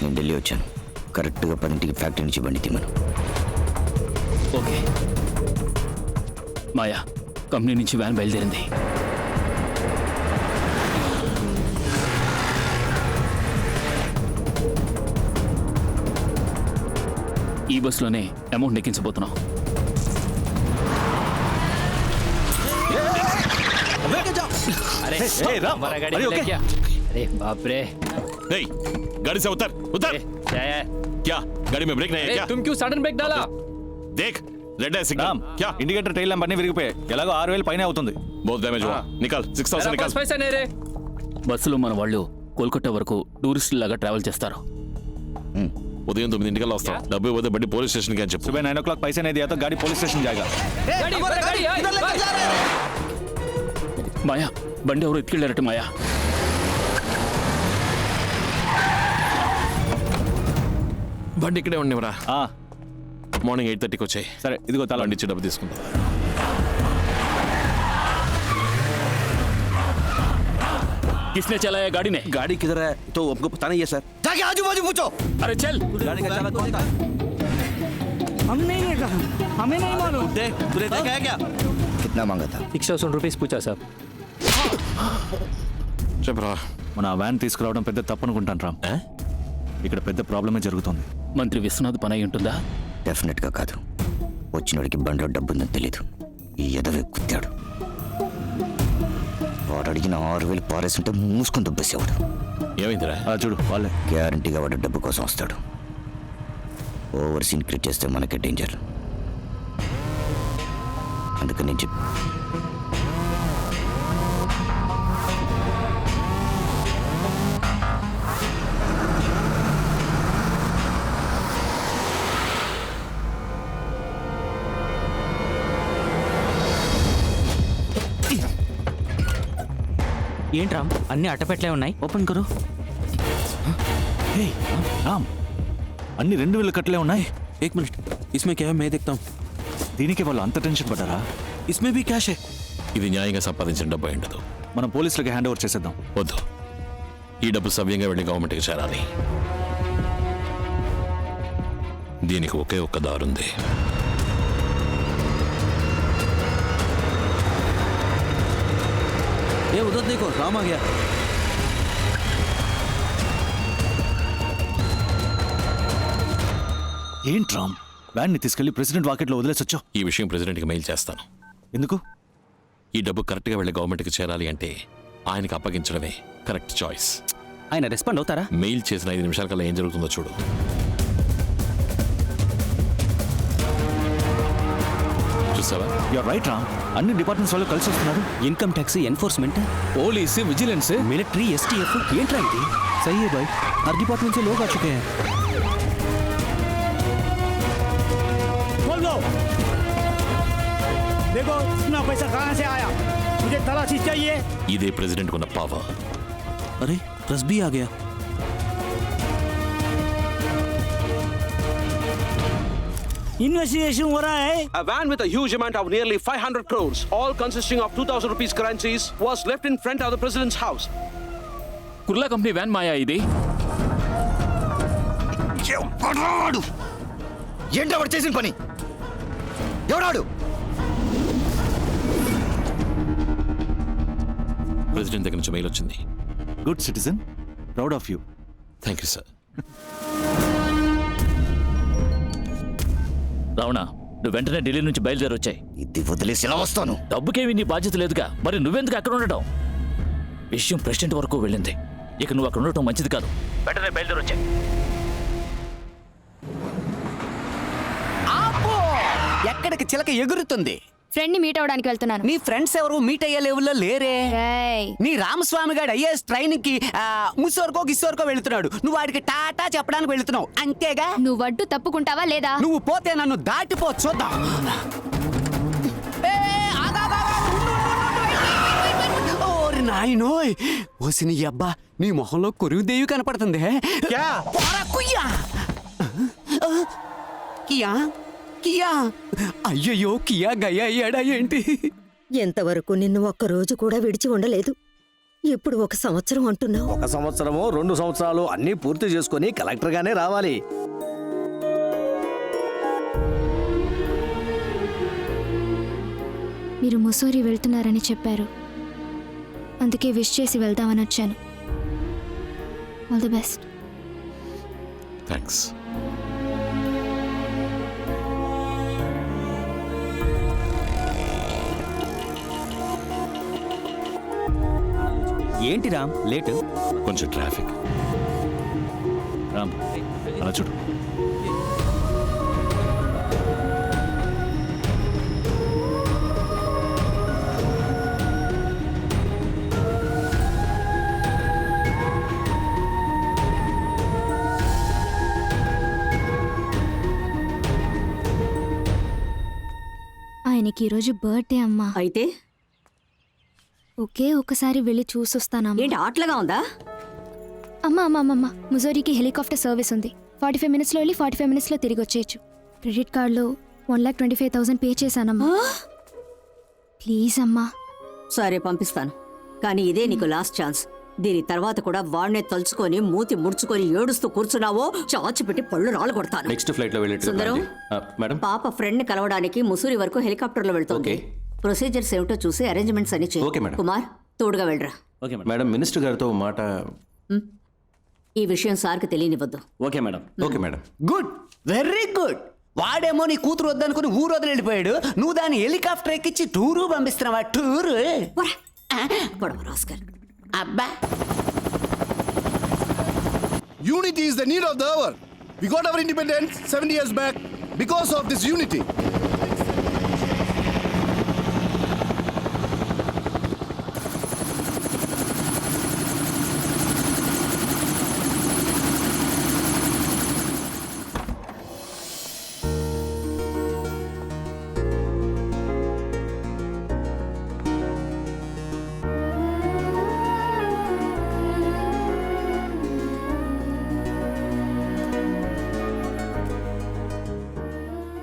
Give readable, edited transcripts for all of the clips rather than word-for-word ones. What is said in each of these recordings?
నేను ఢిల్లీ వచ్చాను. కరెక్ట్గా 10ంటికి ఫ్యాక్టరీ నుంచి బండి తీమను. ఓకే మాయా, కంపెనీ నుంచి వ్యాన్ బయలుదేరింది. ఈ బస్సులోనే అమౌంట్ ఎక్కించబోతున్నాం. अरे बाप रे, नहीं, गाड़ी से उतर उतर। क्या है? क्या गाड़ी में ब्रेक नहीं है क्या? तुम क्यों सडन ब्रेक डाला? देख रेड है सिग्नल। क्या ఇండికేటర్ టైల్ ల్యాంప్ అన్ని విరిగిపోయాయి. ఎలాగో 6000 పైనే అవుతుంది. बहुत डैमेज हुआ। निकल 6000 निकल। पैसा नहीं रे। బస్సులో మన వాళ్ళు కోల్కతా వరకు టూరిస్టులు లాగా ట్రావెల్ చేస్తారు. ఉదయం 9 వస్తాం. డబ్బు ఇవ్వదు బండి పోలీస్ స్టేషన్ కి అని చెప్పు. सुबह 9 o'clock पैसे नहीं दिया तो गाड़ी पुलिस स्टेशन जाएगा. మాయా, బండి ఎవరు ఎత్తుకెళ్ళారట మాయా. బండి ఇక్కడే ఉండేవరా. ఆ మార్నింగ్ 8:30కి వచ్చాయి. సరే ఇదిగో తాళం. బండి ఇచ్చి డబ్బు తీసుకుందాం. किसने चलाया गाड़ी ने? गाड़ी किधर है तो हमको पता नहीं है सर. जाके आजू बाजू पूछो. अरे चल. गाड़ी का चालक कौन था? हम नहीं है कहा, हमें नहीं मालूम. देख तूने देखा है क्या? कितना मांगा था? 100 रुपीस पूछा साहब. చెప్పరా. మన వ్యాన్ తీసుకురావడం పెద్ద తప్పు అనుకుంటాను రామ్. ఇక్కడ పెద్ద ప్రాబ్లమే జరుగుతుంది. మంత్రి విశ్వనాథ్ పని అయి ఉంటుందా? డెఫినెట్గా కాదు. వచ్చినోడికి బండిలో డబ్బు ఉందని తెలీదు. ఈ ఎదవే కుత్తాడు. వాడు అడిగిన 6000 పారేస్తుంటే మూసుకొని దుబ్బేసేవాడు. ఏమైందిరా? చూడు వాళ్ళే. గ్యారంటీగా వాడు డబ్బు కోసం వస్తాడు. ఓవర్ సీన్ క్రియేట్ చేస్తే మనకే డేంజర్. అందుకని నేను చెప్పి ఏంట్రా అన్ని అట్టపెట్లే ఉన్నాయి, ఓపెన్ కరు. రామ్ అన్ని 2000 కట్టలే ఉన్నాయి. एक मिनट इसमें क्या है मैं देखता हूँ. దీనికి వాళ్ళు అంత టెన్షన్ పడ్డారా? इसमें भी कैश है. ఇది న్యాయంగా సంపాదించిన డబ్బు అయి ఉండదు. మనం పోలీసులకి హ్యాండ్ ఓవర్ చేసేద్దాం. వద్దు, ఈ డబ్బు సవ్యంగా వెళ్ళి గవర్నమెంట్కి చేరాలి. దీనికి ఒకే ఒక్క దారుంది. ये उधर देखो राम आ गया. ఏంటి రామ్, వ్యాన్ ని తీసుకెళ్లి ప్రెసిడెంట్ వాకెట్లో వదిలేసొచ్చో. ఈ విషయం ప్రెసిడెంట్కి మెయిల్ చేస్తాను. ఎందుకు? ఈ డబ్బు కరెక్ట్గా వెళ్ళి గవర్నమెంట్కి చేరాలి అంటే ఆయనకి అప్పగించడమే కరెక్ట్ చాయిస్. ఆయన రెస్పాండ్ అవుతారా? మెయిల్ చేసిన 5 నిమిషాల కల్లా ఏం జరుగుతుందో చూడు. చూసావా? యూర్ రైట్ రామ్, అన్ని డిపార్ట్మెంట్స్ వాళ్ళు కలిసి వస్తున్నారు. Income tax enforcement police, vigilance, military STF ఏంట్రా ఇది? सही है भाई, हर डिपार्टमेंट से लोग आ चुके हैं. खोल दो. देखो इतना पैसा कहाँ से आया, मुझे तलाशी चाहिए. ఇదే ప్రెసిడెంట్ ఉన్న పవర్. अरे रस भी आ गया. इन्वेस्टिगेशन हो रहा है. A van with a huge amount of nearly 500 crores, all consisting of 2,000 rupees currencies, was left in front of the president's house. Kurla company van మాయా ఇది. ఎవడాడు? ఏంటో వాడు చేసిన పని? ఎవడాడు? ప్రెసిడెంట్ దగ్గర నుంచి మెయిల్ వచ్చింది. Good citizen, proud of you. Thank you sir. Ravana, నువ్వు వెంటనే ఢిల్లీ నుంచి బయలుదేరి వచ్చాయి. ఇది వదిలేసి ఎలా వస్తాను? డబ్బుకేవి నీ బాధ్యత లేదుగా, మరి నువ్వెందుకు అక్కడ ఉండటం? విషయం ప్రెసిడెంట్ వరకు వెళ్ళింది. ఇక నువ్వు అక్కడ ఉండటం మంచిది కాదు. వెంటనే బయలుదేరి వచ్చాయి. ఎక్కడికి చిలక ఎగురుతుంది? ఫ్రెండ్ ని మీట్ అవడానికి వెళ్తున్నాను. నీ ఫ్రెండ్స్ ఎవరు మీట్ అయ్యే లెవెల్లో లేరే. నీ రామస్వామి గారు ఐఏఎస్ ట్రైనింగ్ కి ముసోర్కో గిస్సోర్కో వెళ్తున్నాడు. నువ్వు వాడికి టాటా చెప్పడానికి వెళ్తున్నావు అంతేగా. నువ్వు అడ్డు తప్పుకుంటావా లేదా? నువ్వు పోతే నన్ను దాటిపో చూద్దాం. ఓరి నాయనోయ్, ఓసి నీ అబ్బా, నీ మొహంలో కొరువుదేవి కనపడుతుంది. కియా కియా, అయ్యయ్యో కియా గయ్యా అయ్యాడా ఏంటి? ఎంతవరకు నిన్ను ఒక్కరోజు కూడా విడిచి ఉండలేదు. ఇప్పుడు 1 సంవత్సరం అంటున్నావు. 1 సంవత్సరమో 2 సంవత్సరాలు అన్నీ పూర్తి చేసుకొని కలెక్టర్గానే రావాలి. మీరు ముసోరి వెళ్తున్నారని చెప్పారు, అందుకే విష్ చేసి వెళ్దామని వచ్చాను. All the best. థ్యాంక్స్. ఏంటి రామ్ లేటు? కొంచెం ట్రాఫిక్. రామ్ అలా చూడు. ఆయనకి ఈరోజు బర్త్డే అమ్మా. అయితే ఒకసారి వెళ్ళి చూసొస్తానమ్మా. ఏంటి ఆటలుగా ఉందా? అమ్మా ముజోరీకి హెలికాప్టర్ సర్వీస్ ఉంది. 45 మినిట్స్లో వెళ్ళి 45 మినిట్స్లో తిరిగి వచ్చేయచ్చు. క్రెడిట్ కార్డులో 1,25,000 పే చేశానమ్మా. ప్లీజ్ అమ్మా. సరే పంపిస్తాను, కానీ ఇదే నీకు లాస్ట్ ఛాన్స్. దీని తర్వాత కూడా వాడినే తలుచుకొని మూతి ముడుచుకొని ఏడుస్తూ కూర్చున్నావో చాచి పెట్టి పళ్ళు రాళ్ళు కొడతాను. నెక్స్ట్ ఫ్లైట్ లో సుందరం, మేడం. పాప ఫ్రెండ్ ని కలవడానికి ముసూరి వరకు హెలికాప్టర్ లో వెళ్తుంది. ప్రొసీజర్స్ ఏమిటో చూసి అరేంజ్మెంట్స్ అన్ని ఓకే, చేయి. మేడం. కుమార్ తోడుగా వెళ్ళరా. మేడం మినిస్టర్ గారితో మాట. ఈ విషయం సార్కి తెలియనివ్వద్దు. Okay madam. Okay madam. Good, very good. వాడేమో నీ కూతురు వద్దనుకుని ఊరు వదిలి వెళ్ళిపోయాడు. నువ్వు దాన్ని హెలికాప్టర్ ఎక్కించి టూరు పంపిస్తున్నావా? టూరు గొడవ రాస్కల్. అబ్బా, Unity is the need of the hour. We got our independence 70 years back because of this unity.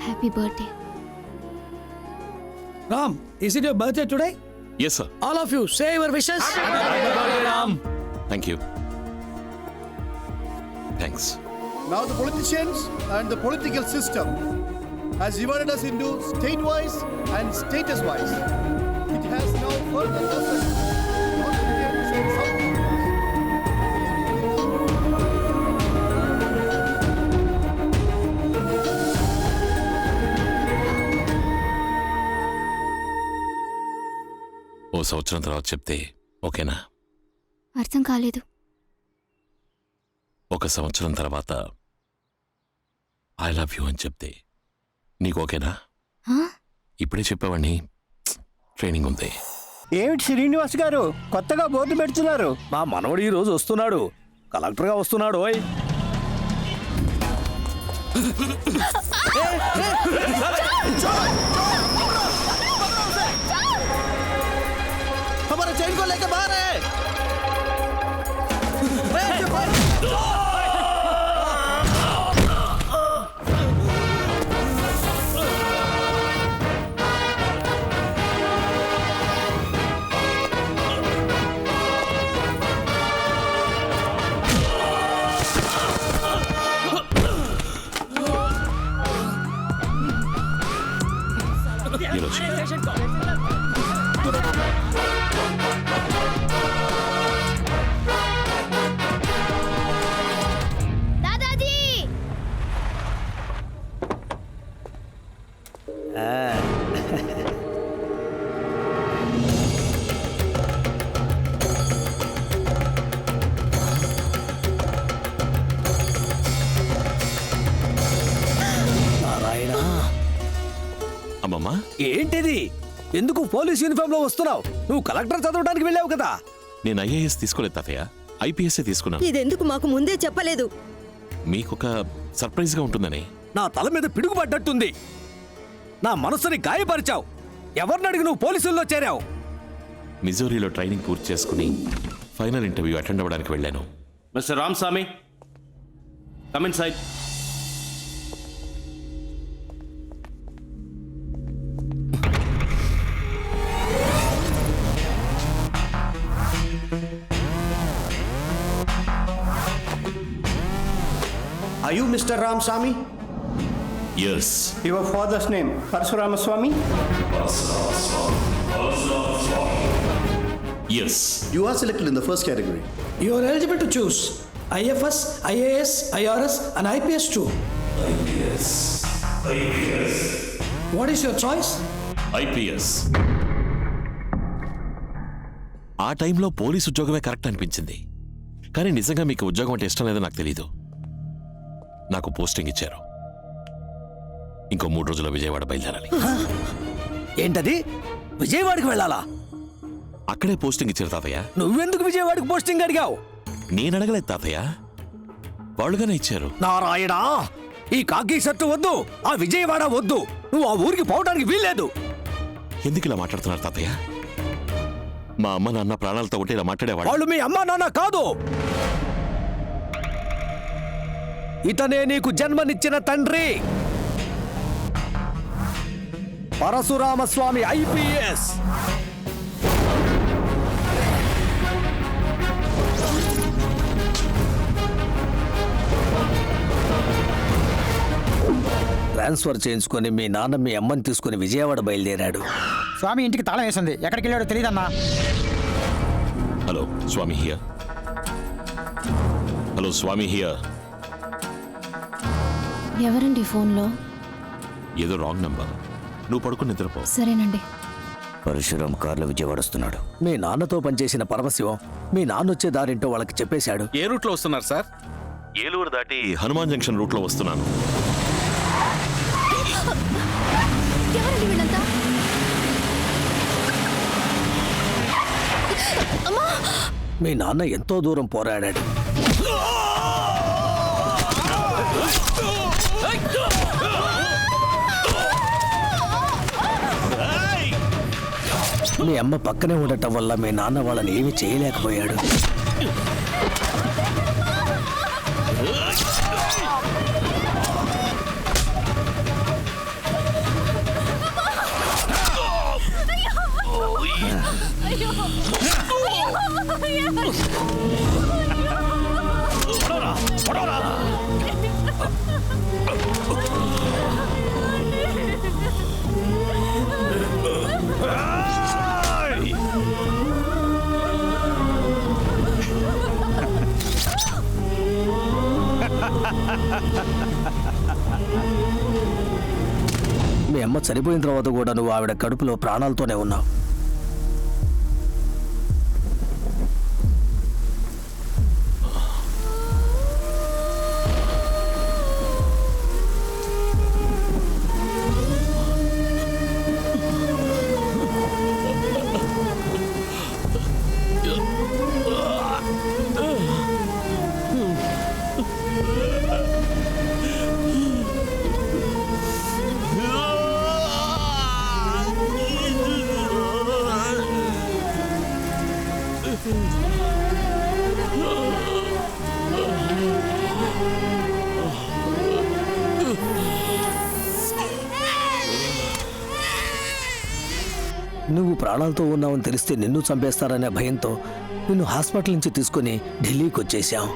Happy birthday. Ram, is it your birthday today? Yes, sir. All of you, say your wishes. Thank you. Thanks. Now the politicians and the political system has divided us into state-wise and status-wise. It has now further lessened North Indians and South Indians. ఓ సంవత్సరం తర్వాత చెప్తే ఓకేనా? అర్థం కాలేదు. 1 సంవత్సరం తర్వాత I love you అని చెప్తే నీకు ఓకేనా? ఇప్పుడే చెప్పేవాడిని, ట్రైనింగ్ ఉంది. ఏమిటి శ్రీనివాస్ గారు కొత్తగా బోర్డు పెడుతున్నారు? మా మనవడు ఈ రోజు వస్తున్నాడు, కలెక్టర్గా వస్తున్నాడు. ఓయ్ हमारा चैन को लेकर बाहर है. ఈరోజు దాదాజీ, అమ్మమ్మ, ఏంటిది? ఎందుకు పోలీస్ యూనిఫామ్ లో వస్తున్నావు? నువ్వు కలెక్టర్ చదవడానికి వెళ్ళావు కదా. నేను ఐఏఎస్ తీసుకోలేదు తాతయ్య, ఐపీఎస్ఏ తీసుకున్నాను. ఇదెందుకు మాకు ముందే చెప్పలేదు? మీకొక సర్ప్రైజ్గా ఉంటుందని. నా తల మీద పిడుగు పడ్డట్టుంది. నా మనసుని గాయపరిచావు. ఎవరిని అడిగి నువ్వు పోలీసుల్లో చేరావు? మిజోరీలో ట్రైనింగ్ పూర్తి చేసుకుని ఫైనల్ ఇంటర్వ్యూ అటెండ్ అవ్వడానికి వెళ్ళాను. Mr. Ramsamy, come inside. Are you Mr. Ramswamy? Yes. Your father's name, Parshuramaswamy? Yes. You are selected in the first category. You are eligible to choose IFS, IAS, IRS, and IPS too. What is your choice? IPS. ఆ టైంలో police ఉద్యోగమే correct అనిపించింది. కానీ నిజంగా మీకు ఉద్యోగం అంటే ఇష్టం లేదో నాకు తెలీదు. నాకు పోస్టింగ్ ఇచ్చారు. ఇంకో 3 రోజుల్లో విజయవాడ బయలుదేరాలి. ఏంటది? విజయవాడకి వెళ్ళాలా? అక్కడే పోస్టింగ్ ఇచ్చారు తాతయ్య. నువ్వెందుకు విజయవాడకి పోస్టింగ్ అడిగావు? నేను అడగలేదు తాతయ్య, వాళ్ళుగానే ఇచ్చారు. నారాయణ, ఈ కాకి షర్టు వద్దు, ఆ విజయవాడ వద్దు. నువ్వు ఆ ఊరికి పోవడానికి వీల్లేదు. ఎందుకు ఇలా మాట్లాడుతున్నారు తాతయ్య? మా అమ్మ నాన్న ప్రాణాలతో ఉంటే ఇలా మాట్లాడేవాడు. వాళ్ళు మీ అమ్మా నాన్న కాదు. ఇతనే నీకు జన్మనిచ్చిన తండ్రి, పరశురామస్వామి IPS. ట్రాన్స్ఫర్ చేయించుకొని మీ నాన్న మీ అమ్మని తీసుకుని విజయవాడ బయలుదేరాడు. స్వామి ఇంటికి తాళం వేసింది, ఎక్కడికి వెళ్ళాడో తెలియదన్నా. Hello Swami here. Hello Swami here. ఎవరండి ఫోన్లో? ఏదో రాంగ్ నంబర్. నువ్వు పడుకుని నిద్రపో. సరేనండి. పరశురామ్ కార్లో విజయవాడ వస్తున్నాడు. మీ నాన్నతో పనిచేసిన పరమశివం మీ నాన్న వచ్చే దారింటో వాళ్ళకి చెప్పేశాడు. ఏ రూట్లో వస్తున్నారు సార్? ఏలూరు దాటి హనుమాన్ జంక్షన్ రూట్లో వస్తున్నాను. ఎవరండి వీళ్ళంతా? మీ నాన్న ఎంతో దూరం పోరాడాడు. మీ అమ్మ పక్కనే ఉండటం వల్ల మీ నాన్న వాళ్ళని ఏమీ చేయలేకపోయాడు. మీ అమ్మ చనిపోయిన తర్వాత కూడా నువ్వు ఆవిడ కడుపులో ప్రాణాలతోనే ఉన్నావు. నువ్వు ప్రాణాలతో ఉన్నావని తెలిస్తే నిన్ను చంపేస్తారనే భయంతో నిన్ను హాస్పిటల్ నుంచి తీసుకుని ఢిల్లీకి వచ్చేశాం.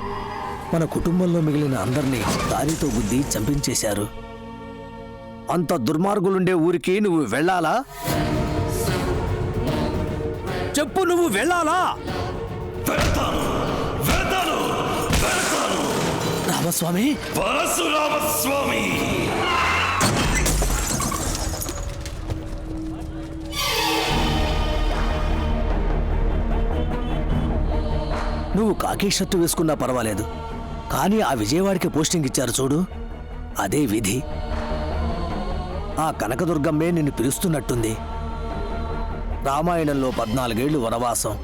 మన కుటుంబంలో మిగిలిన అందరినీ దారితో గుద్ది చంపించేశారు. అంత దుర్మార్గులుండే ఊరికి నువ్వు వెళ్ళాలా? చెప్పు, నువ్వు వెళ్ళాలా? రామస్వామి, పరశురామస్వామి. నువ్వు కాకి షర్టు వేసుకున్నా పర్వాలేదు, కానీ ఆ విజయవాడకి పోస్టింగ్ ఇచ్చారు చూడు, అదే విధి. ఆ కనకదుర్గమ్మే నిన్ను పిలుస్తున్నట్టుంది. రామాయణంలో 14 ఏళ్లు వనవాసం,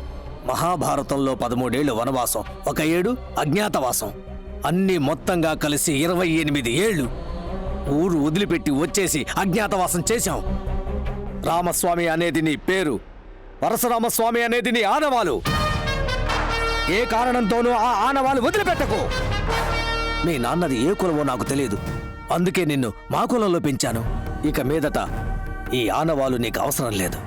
మహాభారతంలో 13 ఏళ్లు వనవాసం, 1 ఏడు అజ్ఞాతవాసం, అన్నీ మొత్తంగా కలిసి 28 ఏళ్లు ఊరు వదిలిపెట్టి వచ్చేసి అజ్ఞాతవాసం చేశాం. రామస్వామి అనేది నీ పేరు, పరశురామస్వామి అనేది నీ ఆనవాలు. ఏ కారణంతోనూ ఆ ఆనవాలు వదిలిపెట్టకు. మీ నాన్నది ఏ కులమో నాకు తెలియదు, అందుకే నిన్ను మా కులంలో పెంచాను. ఇక మీదట ఈ ఆనవాలు నీకు అవసరం లేదు.